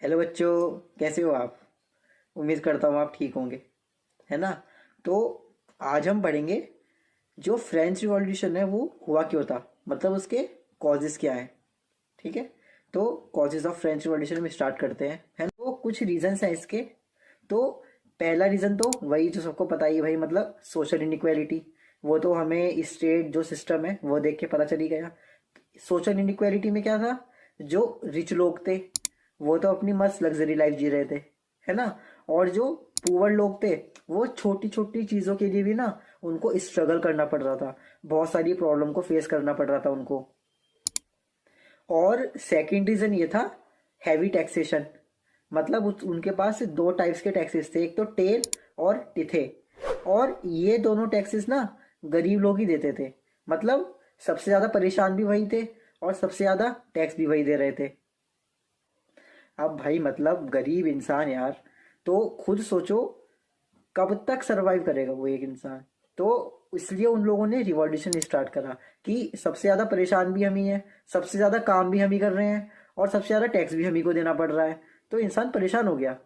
Hello बच्चों, कैसे हो आप। उम्मीद करता हूँ आप ठीक होंगे, है ना। तो आज हम पढ़ेंगे जो फ्रेंच रिवॉल्यूशन है वो हुआ क्यों था, मतलब उसके कॉजेस क्या है। ठीक है। तो कॉजेस ऑफ फ्रेंच रिवॉल्यूशन में स्टार्ट करते हैं, है ना। तो कुछ रीजंस हैं इसके। तो पहला रीजन तो वही जो सबको पता ही है भाई, मतलब सोशल इनइक्वालिटी। वो तो हमें स्टेट जो सिस्टम है वो देख के पता चली गया। सोशल इनइक्वालिटी में क्या था, जो रिच लोग थे वो तो अपनी मस्त लग्जरी लाइफ जी रहे थे, है ना। और जो पुअर लोग थे वो छोटी छोटी चीजों के लिए भी ना उनको स्ट्रगल करना पड़ रहा था, बहुत सारी प्रॉब्लम को फेस करना पड़ रहा था उनको। और सेकंड रीजन ये था हैवी टैक्सेशन। मतलब उनके पास दो टाइप्स के टैक्सेस थे, एक तो टेल और टिथे। और ये दोनों टैक्सेस ना गरीब लोग ही देते थे। मतलब सबसे ज्यादा परेशान भी वही थे और सबसे ज्यादा टैक्स भी वही दे रहे थे। अब भाई मतलब गरीब इंसान यार, तो खुद सोचो कब तक सरवाइव करेगा वो एक इंसान। तो इसलिए उन लोगों ने रिवॉल्यूशन स्टार्ट करा कि सबसे ज्यादा परेशान भी हम ही हैं, सबसे ज्यादा काम भी हम ही कर रहे हैं और सबसे ज्यादा टैक्स भी हम ही को देना पड़ रहा है। तो इंसान परेशान हो गया।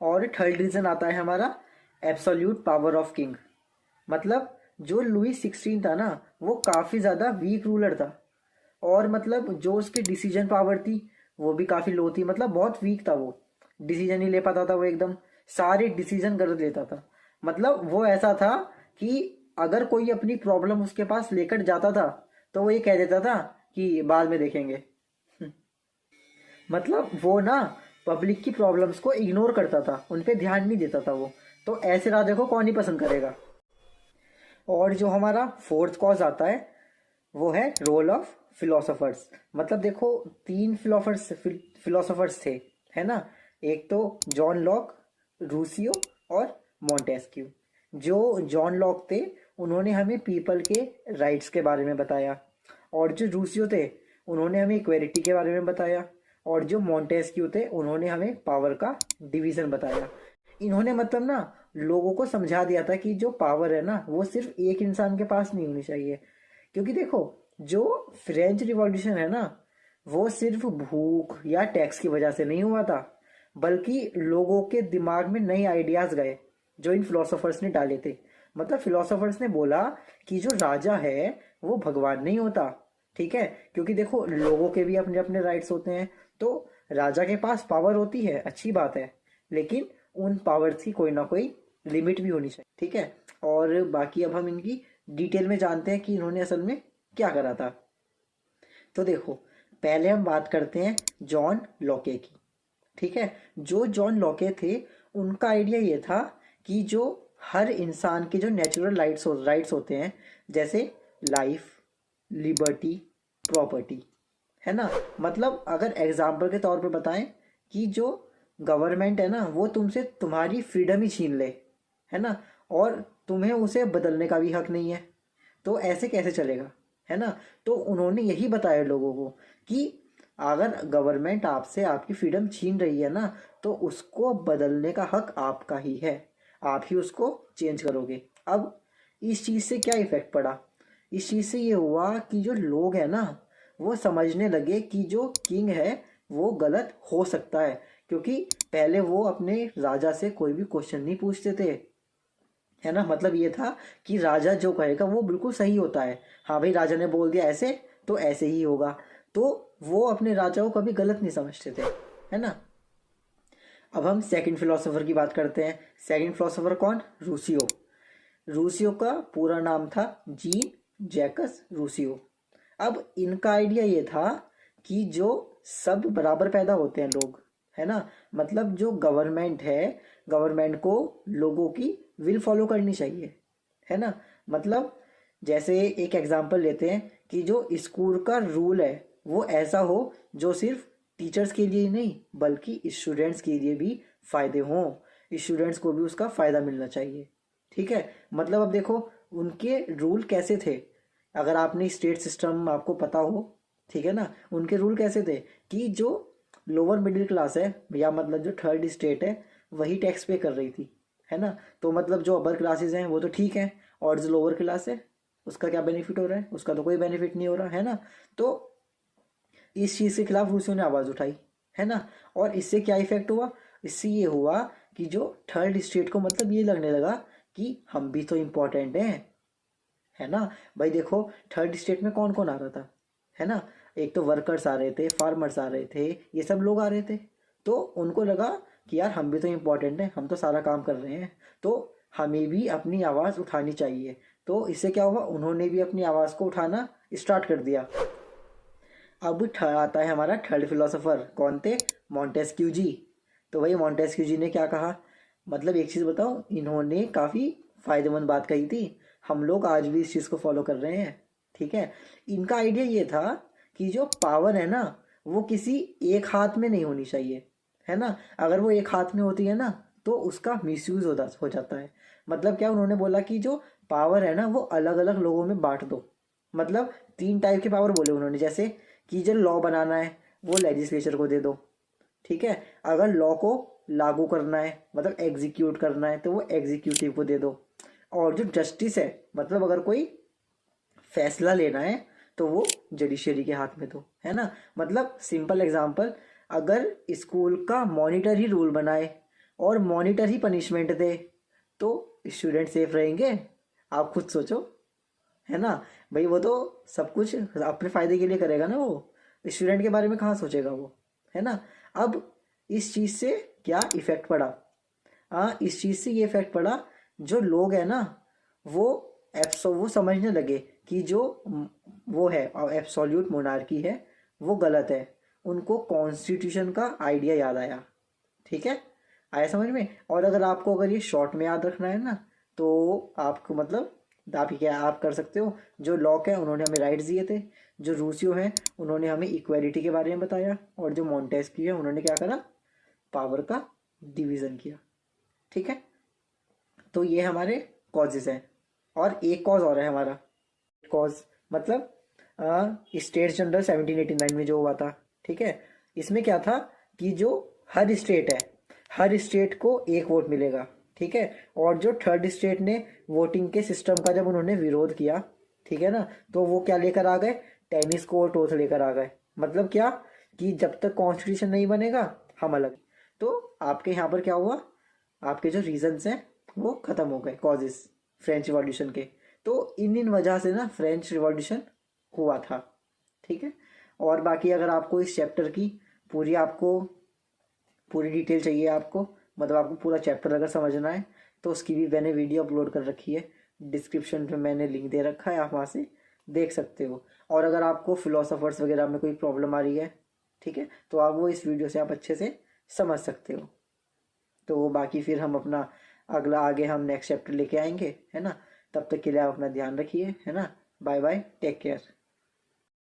और थर्ड रीजन आता है हमारा एब्सोल्यूट पावर ऑफ किंग। मतलब जो लुई 16 था ना वो काफी ज्यादा वीक रूलर था। और मतलब जो उसकी डिसीजन पावर थी वो भी काफी लो थी, मतलब बहुत वीक था वो। डिसीजन ही ले पाता था वो, एकदम सारे डिसीजन कर लेता था। मतलब वो ऐसा था कि अगर कोई अपनी प्रॉब्लम उसके पास लेकर जाता था तो वो ये कह देता था कि बाद में देखेंगे। मतलब वो ना पब्लिक की प्रॉब्लम्स को इग्नोर करता था, उन पे ध्यान नहीं देता था वो। तो ऐसे राजा को कौन ही पसंद करेगा। और जो हमारा फोर्थ कॉज आता है वो है रोल ऑफ फिलोसोफर्स। मतलब देखो तीन फिलोसोफर्स थे, है ना। एक तो जॉन लॉक, रूसियो और मॉन्टेस्क्यू। जो जॉन लॉक थे उन्होंने हमें पीपल के राइट्स के बारे में बताया। और जो रूसियो थे उन्होंने हमें इक्वेलिटी के बारे में बताया। और जो मॉन्टेस्क्यू थे उन्होंने हमें पावर का डिवीजन बताया। इन्होंने मतलब ना लोगों को समझा दिया था कि जो पावर है ना वो सिर्फ एक इंसान के पास नहीं होनी चाहिए। क्योंकि देखो जो फ्रेंच रिवॉल्यूशन है ना वो सिर्फ भूख या टैक्स की वजह से नहीं हुआ था, बल्कि लोगों के दिमाग में नए आइडियाज गए जो इन फिलोसोफर्स ने डाले थे। मतलब फिलोसोफर्स ने बोला कि जो राजा है वो भगवान नहीं होता। ठीक है। क्योंकि देखो लोगों के भी अपने अपने राइट्स होते हैं। तो राजा के पास पावर होती है, अच्छी बात है, लेकिन उन पावर्स की कोई ना कोई लिमिट भी होनी चाहिए। ठीक है। और बाकी अब हम इनकी डिटेल में जानते हैं कि इन्होंने असल में क्या करा था। तो देखो पहले हम बात करते हैं जॉन लॉके की। ठीक है। जो जॉन लॉके थे उनका आइडिया ये था कि जो हर इंसान के जो नेचुरल राइट्स होते हैं, जैसे लाइफ, लिबर्टी, प्रॉपर्टी, है ना। मतलब अगर एग्जाम्पल के तौर पे बताएं कि जो गवर्नमेंट है ना वो तुमसे तुम्हारी फ्रीडम ही छीन ले, है ना, और तुम्हें उसे बदलने का भी हक नहीं है, तो ऐसे कैसे चलेगा, है ना। तो उन्होंने यही बताया लोगों को कि अगर गवर्नमेंट आपसे आपकी फ्रीडम छीन रही है ना तो उसको बदलने का हक आपका ही है, आप ही उसको चेंज करोगे। अब इस चीज़ से क्या इफेक्ट पड़ा, इस चीज़ से ये हुआ कि जो लोग हैं ना वो समझने लगे कि जो किंग है वो गलत हो सकता है। क्योंकि पहले वो अपने राजा से कोई भी क्वेश्चन नहीं पूछते थे, है ना। मतलब ये था कि राजा जो कहेगा वो बिल्कुल सही होता है। हाँ भाई राजा ने बोल दिया ऐसे तो ऐसे ही होगा। तो वो अपने राजा को कभी गलत नहीं समझते थे, है ना। अब हम सेकंड फिलोसोफर की बात करते हैं। सेकंड फिलोसोफर कौन, रूसियो। रूसियो का पूरा नाम था जीन जैकस रूसियो। अब इनका आइडिया ये था कि जो सब बराबर पैदा होते हैं लोग, है ना। मतलब जो गवर्नमेंट है, गवर्नमेंट को लोगों की विल फॉलो करनी चाहिए, है ना। मतलब जैसे एक एग्जांपल लेते हैं कि जो स्कूल का रूल है वो ऐसा हो जो सिर्फ टीचर्स के लिए ही नहीं बल्कि स्टूडेंट्स के लिए भी फायदे हों, स्टूडेंट्स को भी उसका फायदा मिलना चाहिए। ठीक है। मतलब अब देखो उनके रूल कैसे थे, अगर आपने स्टेट सिस्टम आपको पता हो, ठीक है ना, उनके रूल कैसे थे कि जो लोअर मिडिल क्लास है या मतलब जो थर्ड स्टेट है वही टैक्स पे कर रही थी, है ना। तो मतलब जो अपर क्लासेस हैं वो तो ठीक है, और जो लोअर क्लास है उसका क्या बेनिफिट हो रहा है, उसका तो कोई बेनिफिट नहीं हो रहा, है ना। तो इस चीज़ के खिलाफ रूसियों ने आवाज़ उठाई, है ना। और इससे क्या इफेक्ट हुआ, इससे ये हुआ कि जो थर्ड स्टेट को मतलब ये लगने लगा कि हम भी तो इम्पोर्टेंट हैं, है ना। भाई देखो थर्ड स्टेट में कौन कौन आ रहा था, है ना। एक तो वर्कर्स आ रहे थे, फार्मर्स आ रहे थे, ये सब लोग आ रहे थे। तो उनको लगा कि यार हम भी तो इम्पोर्टेंट हैं, हम तो सारा काम कर रहे हैं, तो हमें भी अपनी आवाज़ उठानी चाहिए। तो इससे क्या हुआ, उन्होंने भी अपनी आवाज़ को उठाना स्टार्ट कर दिया। अब आता है हमारा थर्ड फिलोसोफर, कौन थे, मॉन्टेस्क्यू जी। तो भाई मॉन्टेस्क्यू जी ने क्या कहा, मतलब एक चीज़ बताऊं, इन्होंने काफ़ी फायदेमंद बात कही थी, हम लोग आज भी इस चीज़ को फॉलो कर रहे हैं। ठीक है, इनका आइडिया ये था कि जो पावर है ना वो किसी एक हाथ में नहीं होनी चाहिए, है ना। अगर वो एक हाथ में होती है ना तो उसका मिसयूज हो जाता है। मतलब क्या, उन्होंने बोला कि जो पावर है ना वो अलग अलग लोगों में बांट दो। मतलब 3 टाइप के पावर बोले उन्होंने, जैसे कि जो लॉ बनाना है वो लेजिस्लेचर को दे दो, ठीक है। अगर लॉ को लागू करना है मतलब एग्जीक्यूट करना है तो वो एग्जीक्यूटिव को दे दो। और जो जस्टिस है मतलब अगर कोई फैसला लेना है तो वो जुडिशरी के हाथ में दो, है ना। मतलब सिंपल एग्जांपल, अगर स्कूल का मॉनिटर ही रूल बनाए और मॉनिटर ही पनिशमेंट दे तो स्टूडेंट सेफ रहेंगे, आप खुद सोचो, है ना। भाई वो तो सब कुछ अपने फायदे के लिए करेगा ना, वो स्टूडेंट के बारे में कहाँ सोचेगा वो, है ना। अब इस चीज़ से क्या इफेक्ट पड़ा, हाँ इस चीज़ से ये इफेक्ट पड़ा, जो लोग हैं ना वो वो समझने लगे कि जो वो है एब्सोल्यूट मोनार्की है वो गलत है। उनको कॉन्स्टिट्यूशन का आइडिया याद आया, ठीक है, आया समझ में। और अगर ये शॉर्ट में याद रखना है ना तो आपको मतलब आप क्या आप कर सकते हो, जो लॉक है उन्होंने हमें राइट्स दिए थे, जो रूसियो हैं उन्होंने हमें इक्वेलिटी के बारे में बताया, और जो मॉन्टेस्क्यू है उन्होंने क्या करा, पावर का डिवीज़न किया, ठीक है। तो ये हमारे कॉजेज हैं। और एक कॉज और है हमारा, कॉज मतलब स्टेट जनरल 1789 में जो हुआ था, ठीक है। इसमें क्या था कि जो हर स्टेट है, हर स्टेट को एक वोट मिलेगा, ठीक है। और जो थर्ड स्टेट ने वोटिंग के सिस्टम का जब उन्होंने विरोध किया, ठीक है ना, तो वो क्या लेकर आ गए, टेनिस कोर्ट ओथ लेकर आ गए। मतलब क्या कि जब तक कॉन्स्टिट्यूशन नहीं बनेगा हम अलग। तो आपके यहाँ पर क्या हुआ, आपके जो रीजंस हैं वो ख़त्म हो गए, कॉजेस फ्रेंच रिवॉल्यूशन के। तो इन वजह से ना फ्रेंच रिवॉल्यूशन हुआ था, ठीक है। और बाकी अगर आपको इस चैप्टर की पूरी डिटेल चाहिए आपको, मतलब आपको पूरा चैप्टर अगर समझना है तो उसकी भी मैंने वीडियो अपलोड कर रखी है, डिस्क्रिप्शन में मैंने लिंक दे रखा है, आप वहाँ से देख सकते हो। और अगर आपको फिलोसोफर्स वगैरह में कोई प्रॉब्लम आ रही है, ठीक है, तो आप वो इस वीडियो से आप अच्छे से समझ सकते हो। तो बाकी फिर हम अपना आगे हम नेक्स्ट चैप्टर लेके आएंगे, है ना। तब तक के लिए आप अपना ध्यान रखिए, है ना। Bye bye, take care.